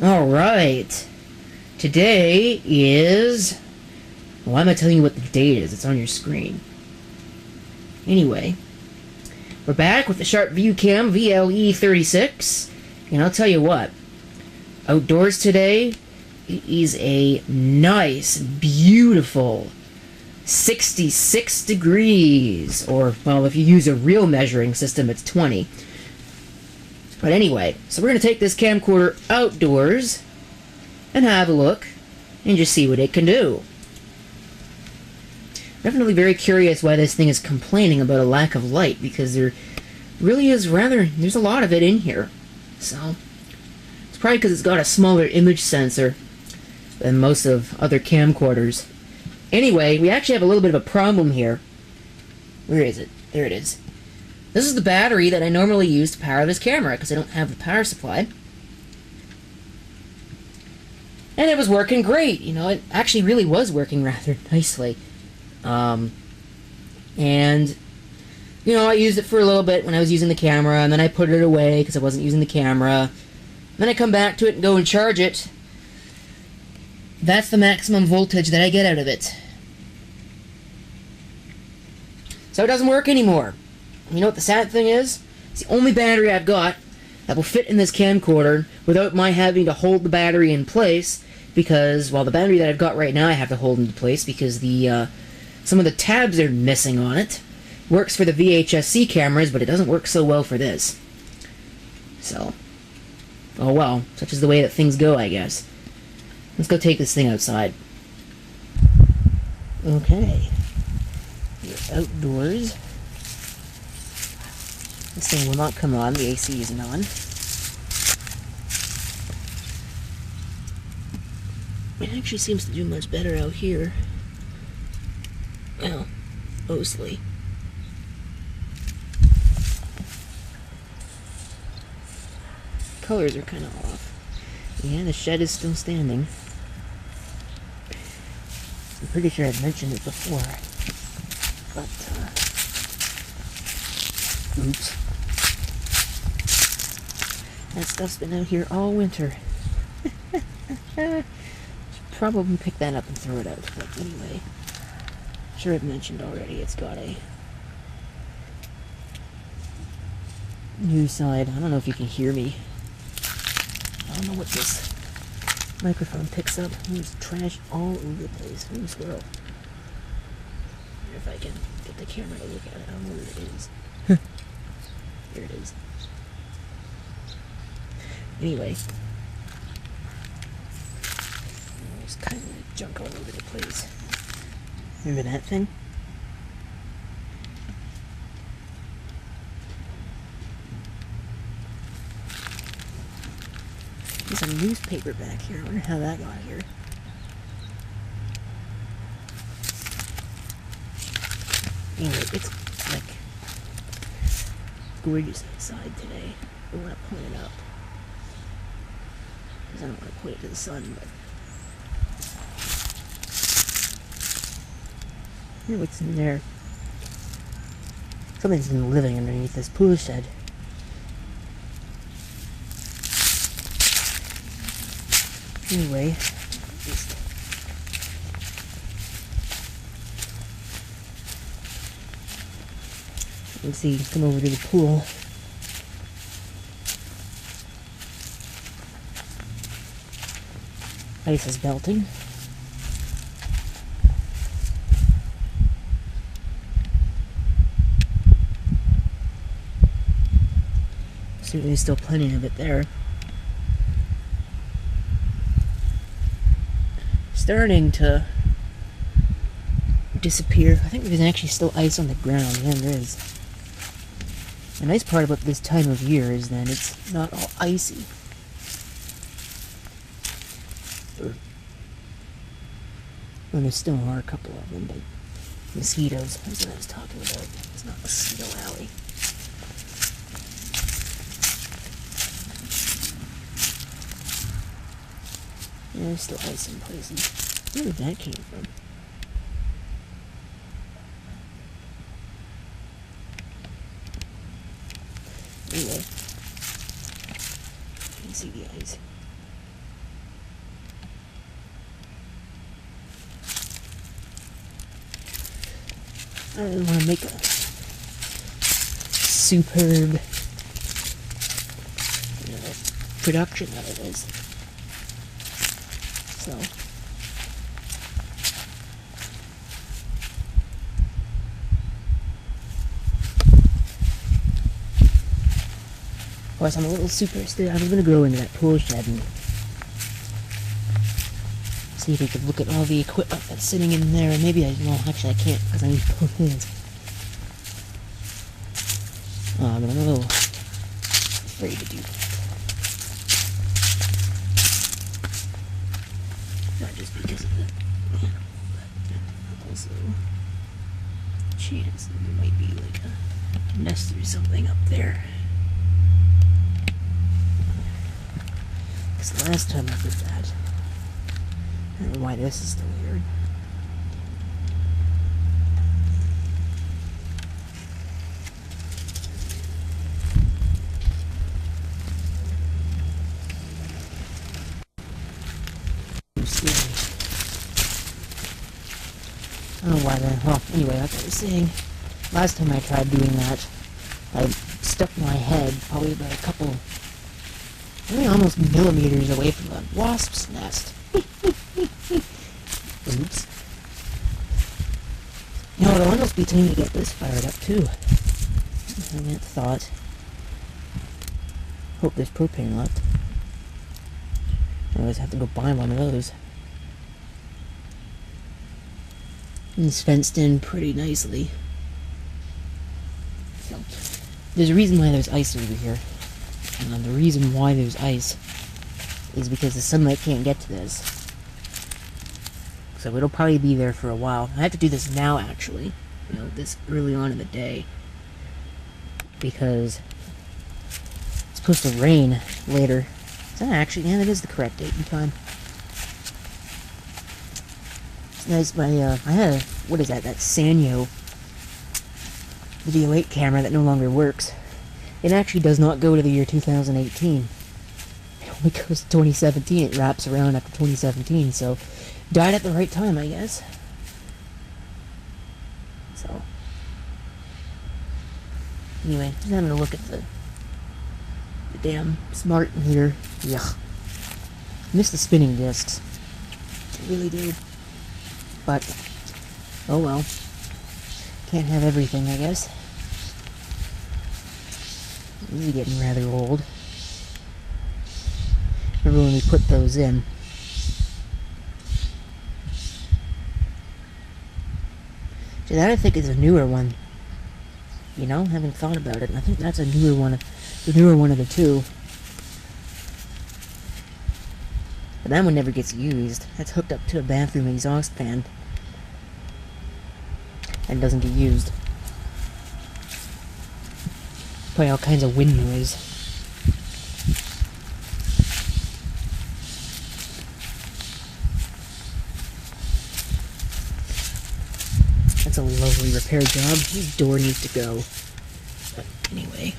Alright. Today is... Why am I telling you what the date is? It's on your screen. Anyway. We're back with the Sharp ViewCam VL-E36. And I'll tell you what. Outdoors today, it is a nice, beautiful 66 degrees. Or, well, if you use a real measuring system, it's 20. But anyway, so we're going to take this camcorder outdoors and have a look and just see what it can do. Definitely very curious why this thing is complaining about a lack of light, because there really is there's a lot of it in here. So, it's probably because it's got a smaller image sensor than most of other camcorders. Anyway, we actually have a little bit of a problem here. Where is it? There it is. This is the battery that I normally use to power this camera, because I don't have the power supply. And it was working great, you know, it actually really was working rather nicely. And, you know, I used it for a little bit when I was using the camera, and then I put it away because I wasn't using the camera. Then I come back to it and go and charge it. That's the maximum voltage that I get out of it. So it doesn't work anymore. You know what the sad thing is? It's the only battery I've got that will fit in this camcorder without my having to hold the battery in place, because, well, the battery that I've got right now I have to hold into place because the some of the tabs are missing on it. Works for the VHS-C cameras, but it doesn't work so well for this. So, oh well, such is the way that things go, I guess. Let's go take this thing outside. Okay. We're outdoors. This thing will not come on, the AC isn't on. It actually seems to do much better out here. Well, mostly. Colors are kind of off. Yeah, the shed is still standing. I'm pretty sure I've mentioned it before. But, oops. That stuff's been out here all winter. Should probably pick that up and throw it out. But anyway, I'm sure I've mentioned already, it's got a new side. I don't know if you can hear me. I don't know what this microphone picks up. There's trash all over the place. Ooh, squirrel. I wonder if I can get the camera to look at it. I don't know where it is. There it is. Anyway. There's kind of junk all over the place. Remember that thing? There's a newspaper back here. I wonder how that got here. Anyway, it's like gorgeous outside today. I want to point it up because I don't want to point it to the sun, but I wonder what's in there. Something's been living underneath this pool shed. Anyway, just let's see, come over to the pool. Ice is melting. Certainly still plenty of it there. Starting to disappear. I think there's actually still ice on the ground. Yeah, there is. The nice part about this time of year is that it's not all icy. Well, there still are a couple of them, but mosquitoes, that's what I was talking about. It's not mosquito alley. Yeah, there's still ice in places. Where did that came from? Anyway, you can see the ice. I really want to make a superb, you know, production out of this. So. Of course, I'm a little superstitious. I'm gonna go into that tool shed and see if we could look at all the equipment that's sitting in there. And maybe actually I can't because I need both hands. But I'm a little afraid to do that. Not just because of it, but also chance that there might be like a nest or something up there. Because the last time I did that, I don't know why this is still weird. I don't know why that. Well, anyway, like I was saying, last time I tried doing that, I stuck my head probably about a couple, maybe almost millimeters away from the wasp's nest. Oops. You know, it'll almost be time to get this fired up too. I hadn't thought. Hope there's propane left. I always have to go buy one of those. And it's fenced in pretty nicely. So, there's a reason why there's ice over here. And the reason why there's ice is because the sunlight can't get to this. So it'll probably be there for a while. I have to do this now, actually. You know, this early on in the day. Because it's supposed to rain later. Is that actually? Yeah, that is the correct date and time. It's nice. I had a, what is that? That Sanyo Video 8 camera that no longer works. It actually does not go to the year 2018. It only goes to 2017. It wraps around after 2017, so died at the right time, I guess. So anyway, just having a look at the damn smart meter. Yuck. I miss the spinning discs. I really do. But oh well. Can't have everything, I guess. These are getting rather old. Remember when we put those in? See, that I think is a newer one. You know, having thought about it, I think that's a newer one. The newer one of the two. But that one never gets used. That's hooked up to a bathroom exhaust fan. And doesn't get used. Probably all kinds of wind noise. That's a lovely repair job. This door needs to go. But anyway,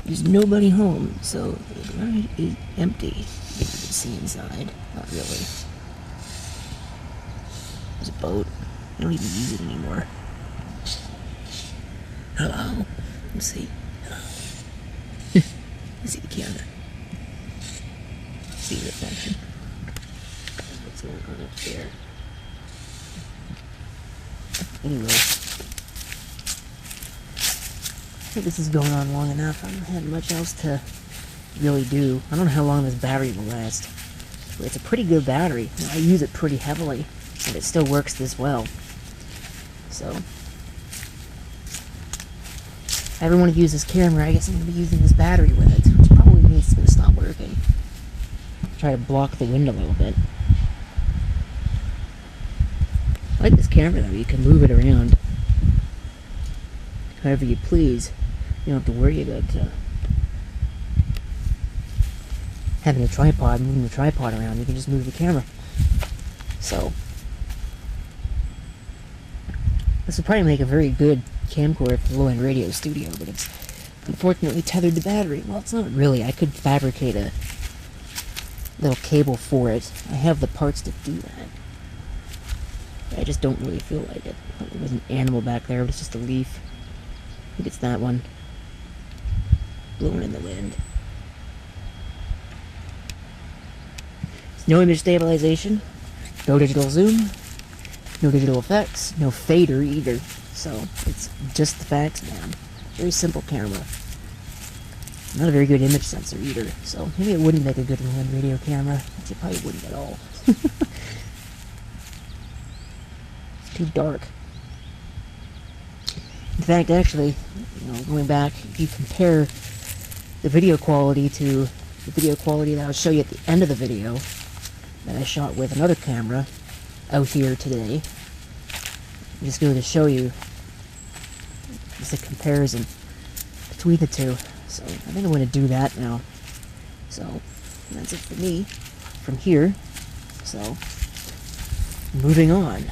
there's nobody home, so the garage is empty. You can see inside. Not really. There's a boat. I don't even use it anymore. Hello. Let's see. Let's see the camera. See the reflection. What's going on up there? Anyway, I think this is going on long enough. I don't have much else to really do. I don't know how long this battery will last. But it's a pretty good battery. I use it pretty heavily, and it still works this well. So, if I ever want to use this camera, I guess I'm going to be using this battery with it, which probably means it's going to stop working. Try to block the wind a little bit. I like this camera though, you can move it around however you please. You don't have to worry about having a tripod, moving the tripod around. You can just move the camera. So, this would probably make a very good camcorder for low-end radio studio, but it's unfortunately tethered to battery. Well, it's not really. I could fabricate a little cable for it. I have the parts to do that. I just don't really feel like it. There was an animal back there, but it's just a leaf. I think it's that one. Blowing in the wind. There's no image stabilization, no digital zoom, no digital effects, no fader either. So it's just the facts, man. Very simple camera. Not a very good image sensor either, so maybe it wouldn't make a good land radio camera. Actually, it probably wouldn't at all. It's too dark. In fact, actually, going back, if you compare the video quality to the video quality that I'll show you at the end of the video that I shot with another camera out here today, I'm just going to show you just a comparison between the two. So I think I'm going to do that now. So that's it for me from here. So moving on.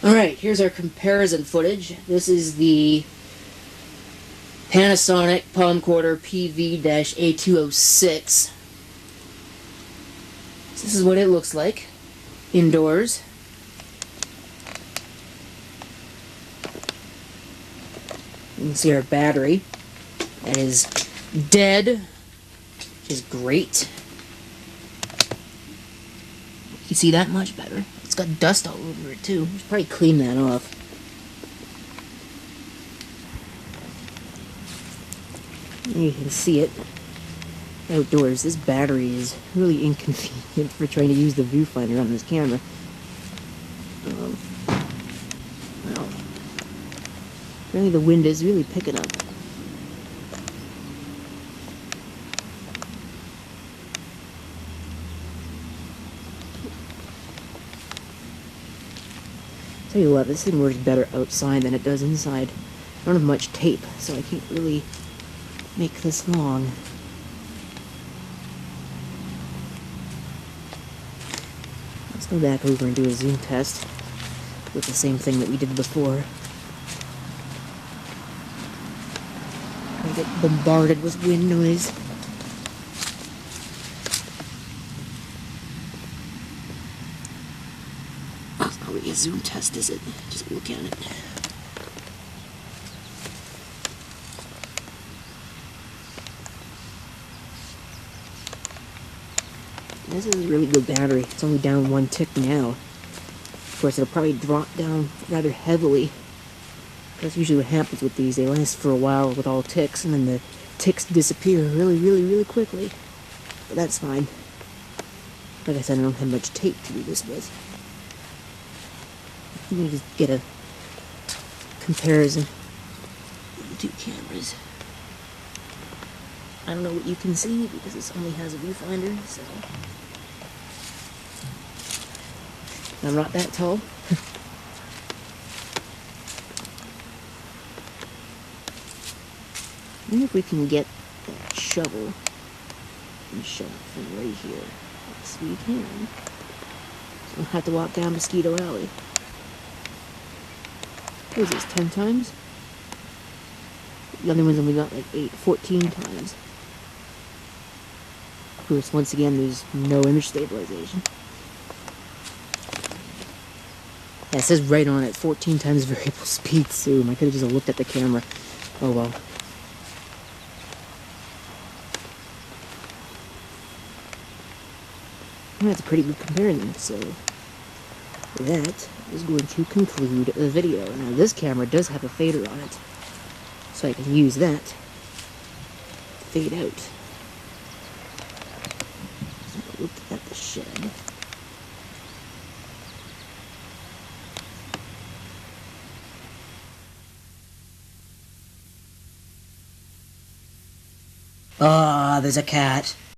Alright, here's our comparison footage. This is the Panasonic camcorder PV-A206. So this is what it looks like indoors. You can see our battery. That is dead, which is great. You can see that much better. It's got dust all over it too. We should probably clean that off. And you can see it outdoors. This battery is really inconvenient for trying to use the viewfinder on this camera. Well, apparently the wind is really picking up. Tell you what, this thing works better outside than it does inside. I don't have much tape, so I can't really make this long. Let's go back over and do a zoom test with the same thing that we did before. I get bombarded with wind noise. That's not really a zoom test, is it? Just look at it. This is a really good battery. It's only down 1 tick now. Of course, it'll probably drop down rather heavily. That's usually what happens with these. They last for a while with all ticks, and then the ticks disappear really quickly. But that's fine. Like I said, I don't have much tape to do this with. Let me just get a comparison of the two cameras. I don't know what you can see because this only has a viewfinder, so I'm not that tall. I wonder if we can get that shovel and shove it from right here. Yes, we can. So we'll have to walk down Mosquito Alley. What is this, 10 times? The other ones only got like 14 times. Of course, once again, there's no image stabilization. Yeah, it says right on it, 14 times variable speed zoom. I could have just looked at the camera. Oh well. Well, that's a pretty good comparison, so that is going to conclude the video. Now this camera does have a fader on it, so I can use that to fade out. So look at the shed. Ah, there's a cat.